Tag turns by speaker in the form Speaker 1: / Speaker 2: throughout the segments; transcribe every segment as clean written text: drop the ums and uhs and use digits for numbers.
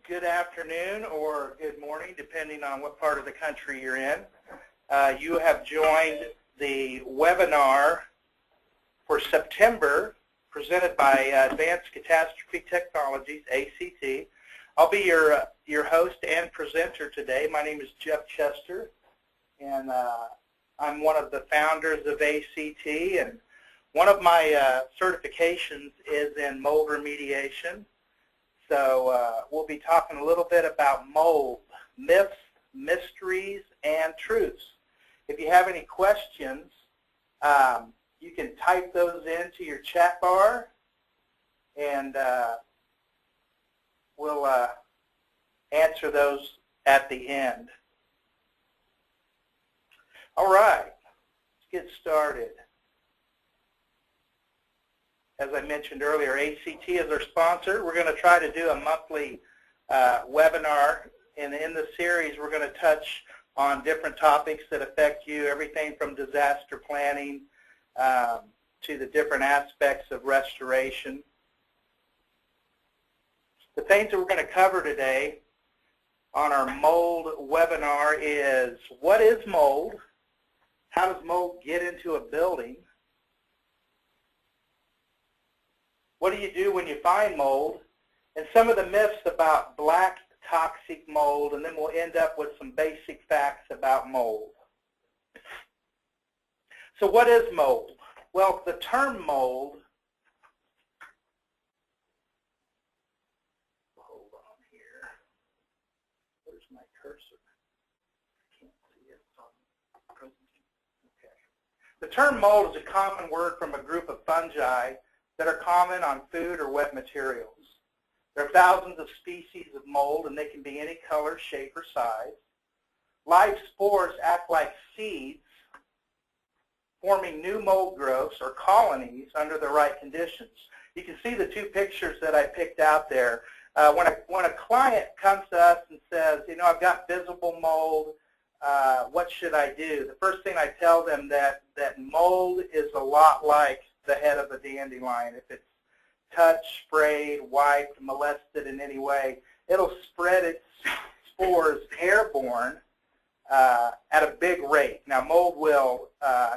Speaker 1: good afternoon or good morning, depending on what part of the country you're in. You have joined the webinar for September presented by Advanced Catastrophe Technologies, ACT. I'll be your host and presenter today. My name is Jeff Chester, and I'm one of the founders of ACT, and one of my certifications is in mold remediation. So we'll be talking a little bit about mold, myths, mysteries, and truths. If you have any questions, you can type those into your chat bar, and we'll answer those at the end. All right, let's get started. As I mentioned earlier, ACT is our sponsor. We're going to try to do a monthly webinar, and in the series we're going to touch on different topics that affect you, everything from disaster planning to the different aspects of restoration. The things that we're going to cover today on our mold webinar is: what is mold? How does mold get into a building? What do you do when you find mold? And some of the myths about black toxic mold, and then we'll end up with some basic facts about mold. So what is mold? Well, the term mold, hold on here, where's my cursor? I can't see it. Okay. The term mold is a common word from a group of fungi that are common on food or wet materials. There are thousands of species of mold, and they can be any color, shape, or size. Live spores act like seeds, forming new mold growths or colonies under the right conditions. You can see the two pictures that I picked out there. When a client comes to us and says, you know, I've got visible mold, what should I do? The first thing I tell them that mold is a lot like the head of a dandelion. If it's touched, sprayed, wiped, molested in any way, it'll spread its spores airborne at a big rate. Now, mold will,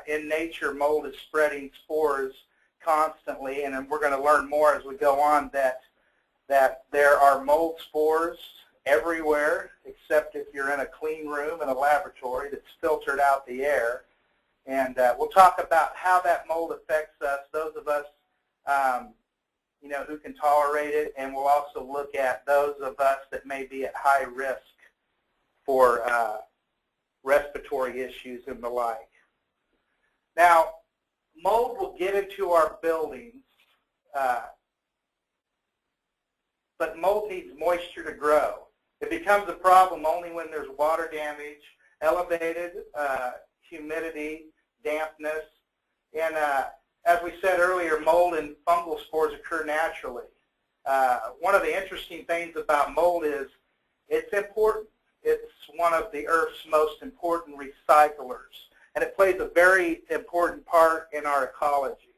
Speaker 1: in nature, mold is spreading spores constantly, and we're going to learn more as we go on that there are mold spores everywhere, except if you're in a clean room in a laboratory that's filtered out the air. And we'll talk about how that mold affects us, those of us you know, who can tolerate it, and we'll also look at those of us that may be at high risk for respiratory issues and the like. Now, mold will get into our buildings, but mold needs moisture to grow. It becomes a problem only when there's water damage, elevated humidity, dampness, and as we said earlier, mold and fungal spores occur naturally. One of the interesting things about mold is it's important. It's one of the Earth's most important recyclers, and it plays a very important part in our ecology.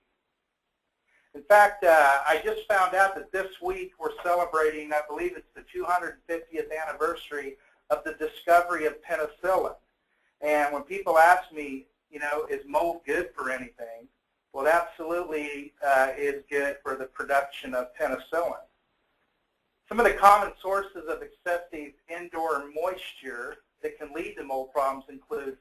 Speaker 1: In fact, I just found out that this week we're celebrating, I believe it's the 250th anniversary of the discovery of penicillin. And when people ask me, you know, is mold good for anything? Well, it absolutely is good for the production of penicillin. Some of the common sources of excessive indoor moisture that can lead to mold problems include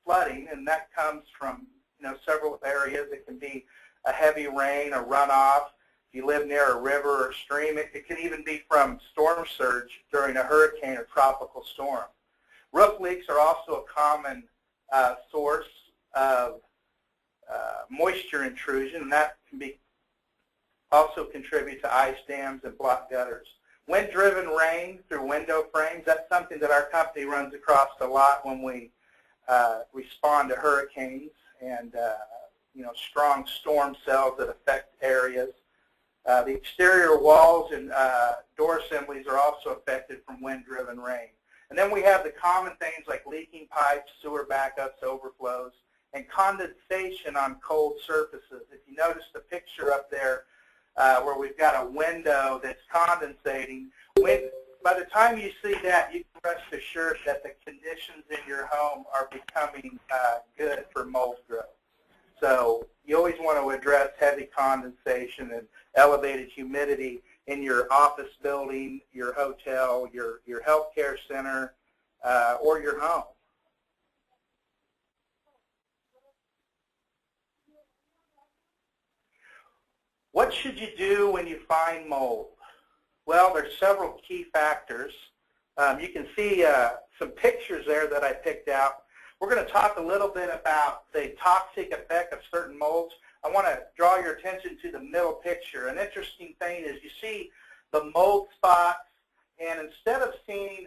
Speaker 1: flooding, and that comes from, you know, several areas. It can be a heavy rain, a runoff. If you live near a river or stream, it can even be from storm surge during a hurricane or tropical storm. Roof leaks are also a common source of moisture intrusion, and that can be also contribute to ice dams and blocked gutters. Wind-driven rain through window frames, that's something that our company runs across a lot when we respond to hurricanes and you know, strong storm cells that affect areas. The exterior walls and door assemblies are also affected from wind-driven rain. And then we have the common things like leaking pipes, sewer backups, overflows, and condensation on cold surfaces. If you notice the picture up there where we've got a window that's condensating, by the time you see that, you can rest assured that the conditions in your home are becoming good for mold growth. So you always want to address heavy condensation and elevated humidity in your office building, your hotel, your healthcare center, or your home. What should you do when you find mold? Well, there's several key factors. You can see some pictures there that I picked out. We're going to talk a little bit about the toxic effect of certain molds. I want to draw your attention to the middle picture. An interesting thing is you see the mold spots, and instead of seeing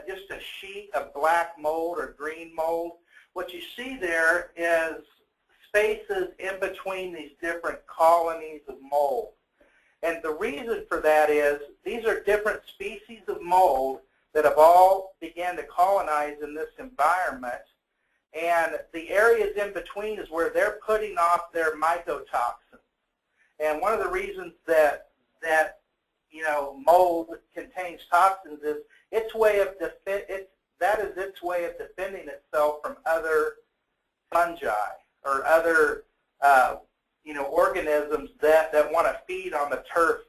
Speaker 1: just a sheet of black mold or green mold, what you see there is spaces in between these different colonies of mold. And the reason for that is these are different species of mold that have all began to colonize in this environment. And the areas in between is where they're putting off their mycotoxins. And one of the reasons that mold contains toxins is its way of defending itself from other fungi or other organisms that want to feed on the turf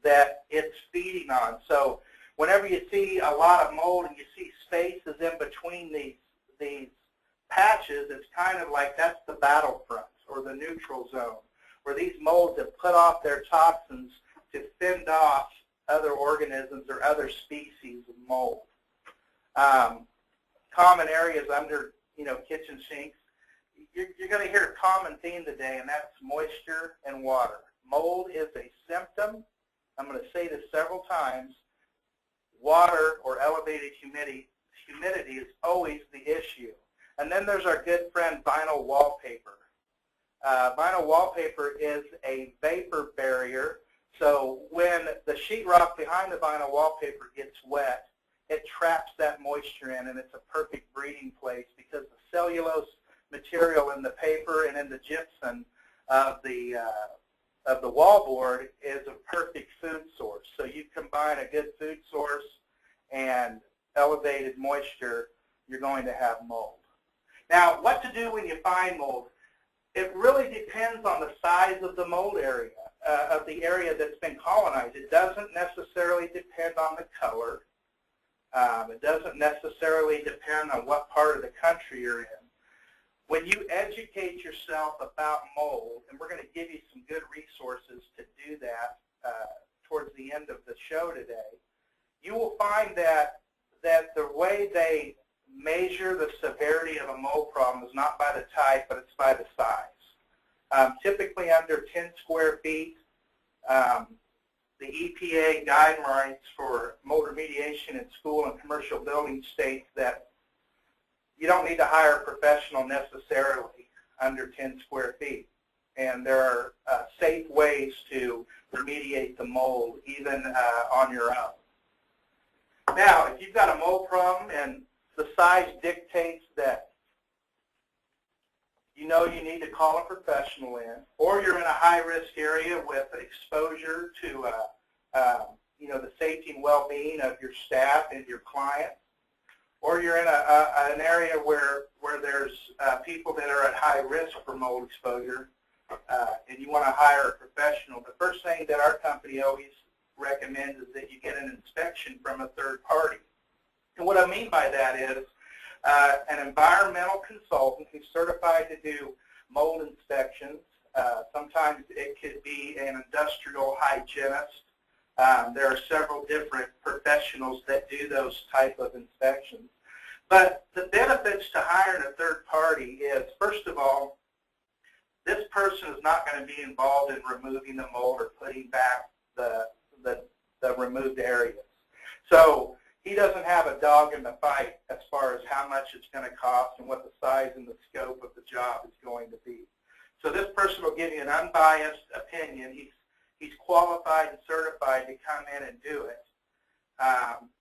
Speaker 1: that it's feeding on. So whenever you see a lot of mold and you see spaces in between these patches, it's kind of like that's the battlefront or the neutral zone, where these molds have put off their toxins to fend off other organisms or other species of mold. Common areas under kitchen sinks. You're going to hear a common theme today, and that's moisture and water. Mold is a symptom. I'm going to say this several times. Water or elevated humidity is always the issue. And then there's our good friend vinyl wallpaper. Vinyl wallpaper is a vapor barrier. So when the sheetrock behind the vinyl wallpaper gets wet, it traps that moisture in, and it's a perfect breeding place because the cellulose material in the paper and in the gypsum of the wallboard is a perfect food source. So you combine a good food source and elevated moisture, you're going to have mold. Now, what to do when you find mold? It really depends on the size of the mold area, of the area that's been colonized. It doesn't necessarily depend on the color. It doesn't necessarily depend on what part of the country you're in. When you educate yourself about mold, and we're going to give you some good resources to do that towards the end of the show today, you will find that the way they measure the severity of a mold problem is not by the type, but it's by the size. Typically under 10 square feet, the EPA guidelines for mold remediation in school and commercial buildings states that you don't need to hire a professional necessarily under 10 square feet. And there are safe ways to remediate the mold even on your own. Now, if you've got a mold problem and the size dictates that you need to call a professional in, or you're in a high-risk area with exposure to the safety and well-being of your staff and your clients, or you're in an area where there's people that are at high risk for mold exposure, and you want to hire a professional, the first thing that our company always recommends is that you get an inspection from a third party. And what I mean by that is an environmental consultant who's certified to do mold inspections. Sometimes it could be an industrial hygienist. There are several different professionals that do those type of inspections. But the benefits to hiring a third party is, first of all, this person is not going to be involved in removing the mold or putting back the removed areas. So he doesn't have a dog in the fight as far as how much it's going to cost and what the size and the scope of the job is going to be. So this person will give you an unbiased opinion. He's qualified and certified to come in and do it.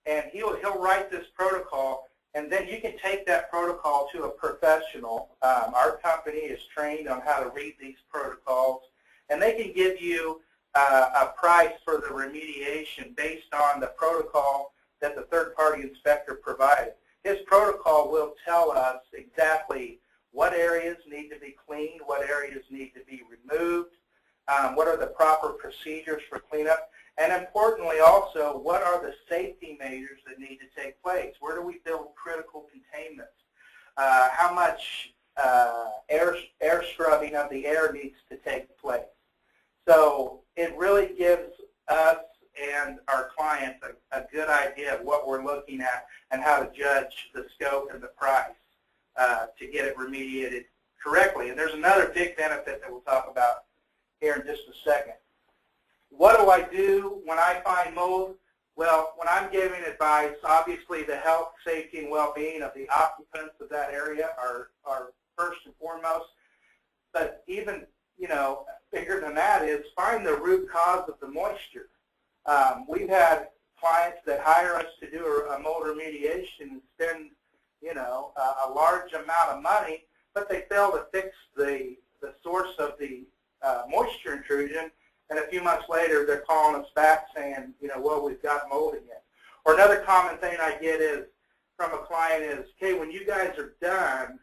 Speaker 1: And he'll write this protocol, and then you can take that protocol to a professional. Our company is trained on how to read these protocols, and they can give you a price for the remediation based on the protocol that the third-party inspector provided. His protocol will tell us exactly what areas need to be cleaned, what areas need to be removed, what are the proper procedures for cleanup, and importantly also, what are the safety measures that need to take place? Where do we build critical containment? How much air scrubbing of the air needs to take place? So it really gives us and our clients a good idea of what we're looking at and how to judge the scope and the price to get it remediated correctly. And there's another big benefit that we'll talk about here in just a second. What do I do when I find mold? Well, when I'm giving advice, obviously the health, safety, and well-being of the occupants of that area are first and foremost. But even, bigger than that is find the root cause of the moisture. We've had clients that hire us to do a mold remediation and spend, a large amount of money, but they fail to fix the source of the moisture intrusion, and a few months later they're calling us back saying, well, we've got mold again. Or another common thing I get is from a client is, okay, when you guys are done,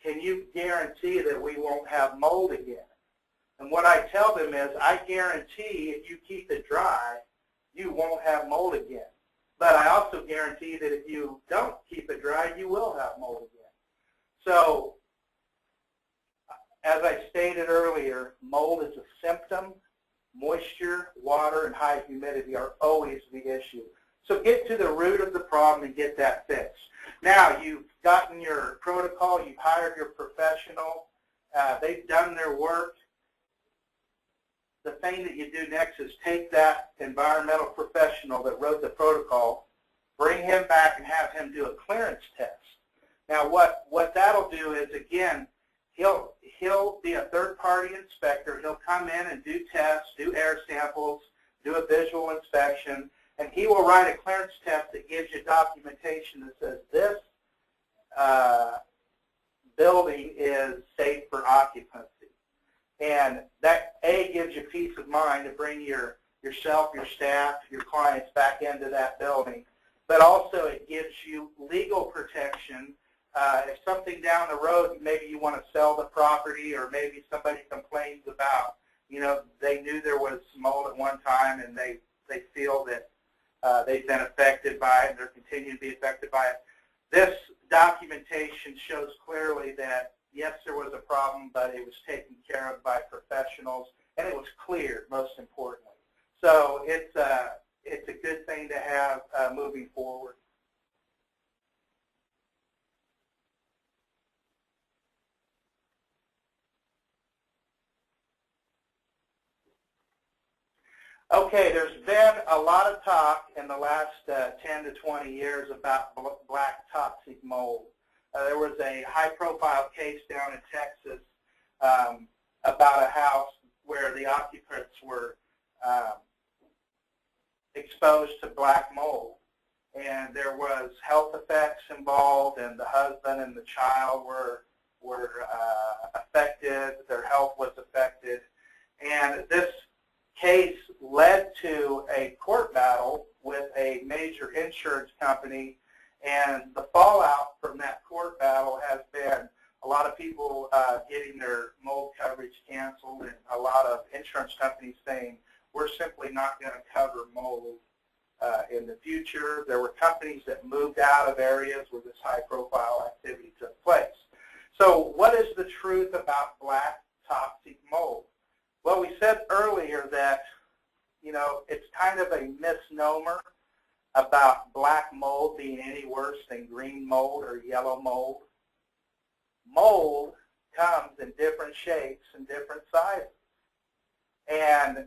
Speaker 1: can you guarantee that we won't have mold again? And what I tell them is, I guarantee if you keep it dry, you won't have mold again. But I also guarantee that if you don't keep it dry, you will have mold again. So, as I stated earlier, mold is a symptom. Moisture, water, and high humidity are always the issue. So get to the root of the problem and get that fixed. Now, you've gotten your protocol, you've hired your professional, they've done their work. The thing that you do next is take that environmental professional that wrote the protocol, bring him back and have him do a clearance test. Now, what that'll do is, again, he'll be a third-party inspector. He'll come in and do tests, do air samples, do a visual inspection, and he will write a clearance test that gives you documentation that says this building is safe for occupancy. And that, A, gives you peace of mind to bring yourself, your staff, your clients back into that building. But also it gives you legal protection. If something down the road, maybe you want to sell the property, or maybe somebody complains about, they knew there was mold at one time and they feel that they've been affected by it and they're continuing to be affected by it. This documentation shows clearly that, yes, there was a problem, but it was taken care of by professionals, and it was cleared, most importantly. So it's a good thing to have moving forward. Okay, there's been a lot of talk in the last 10 to 20 years about black toxic mold. There was a high-profile case down in Texas about a house where the occupants were exposed to black mold. And there was health effects involved, and the husband and the child were affected. Their health was affected. And this case led to a court battle with a major insurance company, and the fallout from that court battle has been a lot of people getting their mold coverage canceled, and a lot of insurance companies saying, we're simply not going to cover mold in the future. There were companies that moved out of areas where this high-profile activity took place. So what is the truth about black toxic mold? Well, we said earlier that, it's kind of a misnomer about black mold being any worse than green mold or yellow mold. Mold comes in different shapes and different sizes. And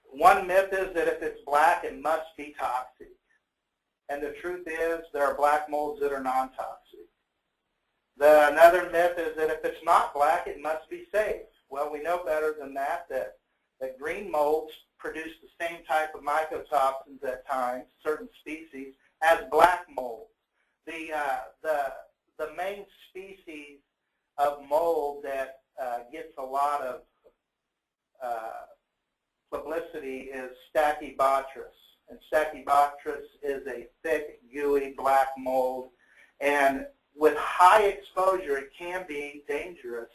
Speaker 1: one myth is that if it's black, it must be toxic. And the truth is there are black molds that are non-toxic. Another myth is that if it's not black, it must be safe. Well, we know better than that, that green molds produce the same type of mycotoxins at times, certain species, as black mold. The main species of mold that gets a lot of publicity is Stachybotrys. And Stachybotrys is a thick, gooey, black mold. And with high exposure, it can be dangerous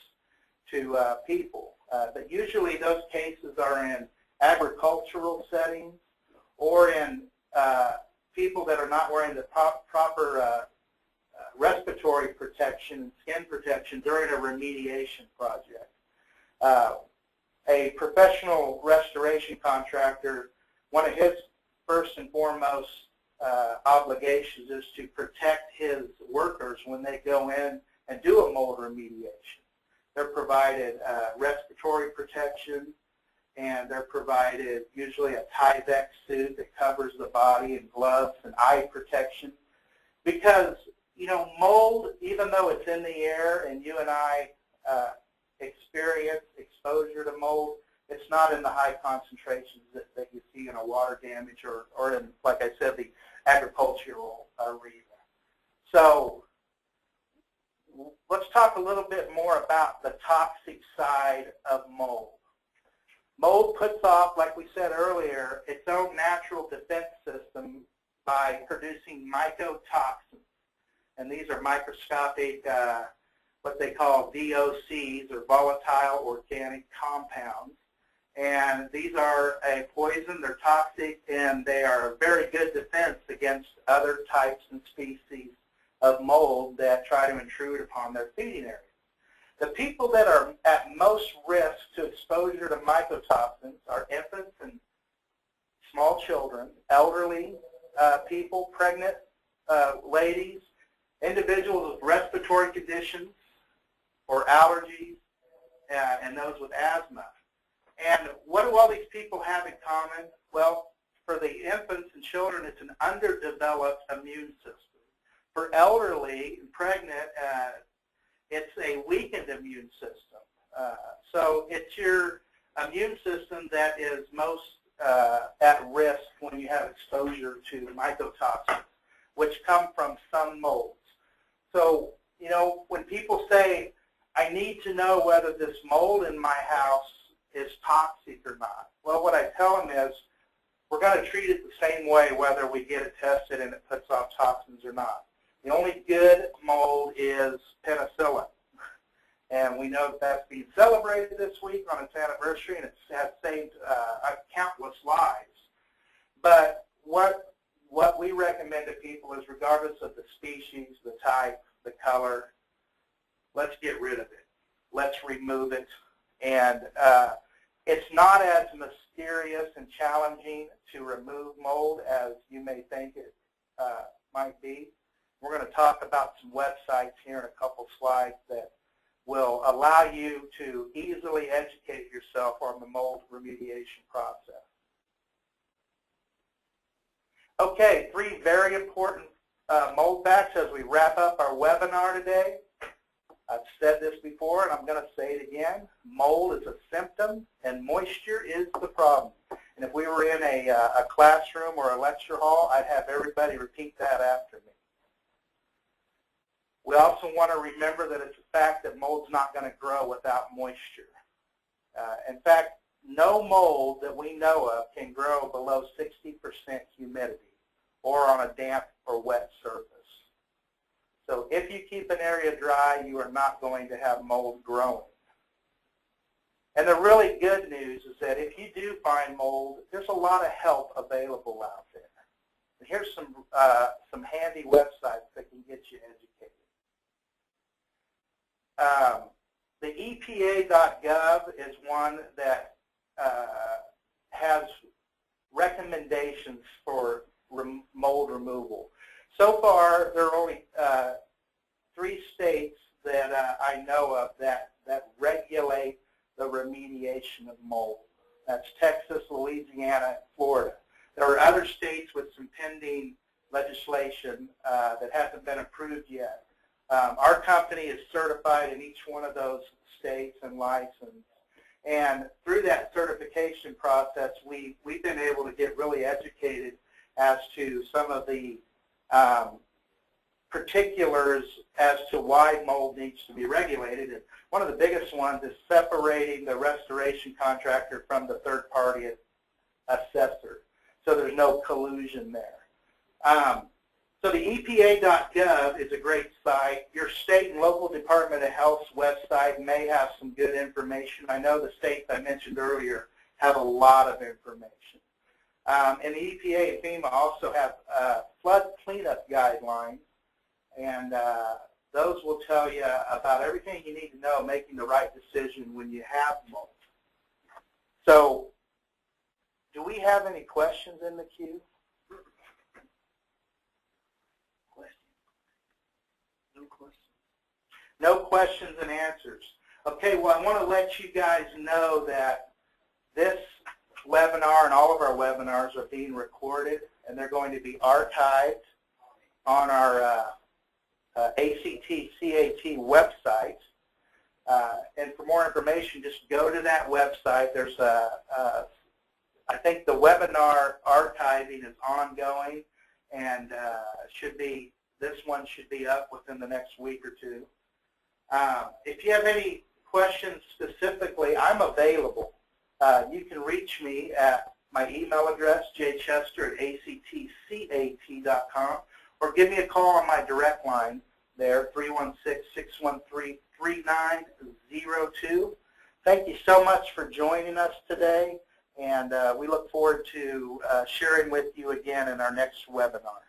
Speaker 1: to people. But usually those cases are in agricultural settings or in people that are not wearing the proper respiratory protection and skin protection during a remediation project. A professional restoration contractor, one of his first and foremost obligations is to protect his workers when they go in and do a mold remediation. They're provided respiratory protection, and they're provided usually a Tyvek suit that covers the body, and gloves and eye protection. Because, you know, mold, even though it's in the air and you and I experience exposure to mold, it's not in the high concentrations that you see in a water damage or in, like I said, the agricultural arena. So let's talk a little bit more about the toxic side of mold. Mold puts off, like we said earlier, its own natural defense system by producing mycotoxins. And these are microscopic, what they call VOCs, or volatile organic compounds. And these are a poison, they're toxic, and they are a very good defense against other types and species of mold that try to intrude upon their feeding area. The people that are at most risk to exposure to mycotoxins are infants and small children, elderly people, pregnant ladies, individuals with respiratory conditions or allergies, and those with asthma. And what do all these people have in common? Well, for the infants and children, it's an underdeveloped immune system. For elderly and pregnant, it's a weakened immune system. So it's your immune system that is most at risk when you have exposure to mycotoxins, which come from some molds. So, you know, when people say, I need to know whether this mold in my house is toxic or not, well, what I tell them is, we're going to treat it the same way whether we get it tested and it puts off toxins or not. The only good mold is penicillin. And we know that that's being celebrated this week on its anniversary, and it has saved countless lives. But what we recommend to people is, regardless of the species, the type, the color, let's get rid of it. Let's remove it. And it's not as mysterious and challenging to remove mold as you may think it might be. We're going to talk about some websites here in a couple slides that will allow you to easily educate yourself on the mold remediation process. Okay, 3 very important mold facts as we wrap up our webinar today. I've said this before, and I'm going to say it again. Mold is a symptom, and moisture is the problem. And if we were in a classroom or a lecture hall, I'd have everybody repeat that after me. We also want to remember that it's a fact that mold's not going to grow without moisture. In fact, no mold that we know of can grow below 60% humidity or on a damp or wet surface. So if you keep an area dry, you are not going to have mold growing. And the really good news is that if you do find mold, there's a lot of help available out there. And here's some handy websites that can get you educated. The EPA.gov is one that has recommendations for mold removal. So far, there are only 3 states that I know of that regulate the remediation of mold. That's Texas, Louisiana, and Florida. There are other states with some pending legislation that hasn't been approved yet. Our company is certified in each one of those states and licensed. And through that certification process, we've been able to get really educated as to some of the particulars as to why mold needs to be regulated. And one of the biggest ones is separating the restoration contractor from the third-party assessor, so there's no collusion there. So the EPA.gov is a great site. Your state and local Department of Health's website may have some good information. I know the states I mentioned earlier have a lot of information. And the EPA and FEMA also have flood cleanup guidelines, and those will tell you about everything you need to know making the right decision when you have mold. So, do we have any questions in the queue? No questions and answers. Okay, well, I want to let you guys know that this webinar and all of our webinars are being recorded, and they're going to be archived on our ACT-CAT website. And for more information, just go to that website. There's I think the webinar archiving is ongoing, and this one should be up within the next week or two. If you have any questions specifically, I'm available. You can reach me at my email address, jchester@actcat.com, or give me a call on my direct line there, 316-613-3902. Thank you so much for joining us today, and we look forward to sharing with you again in our next webinar.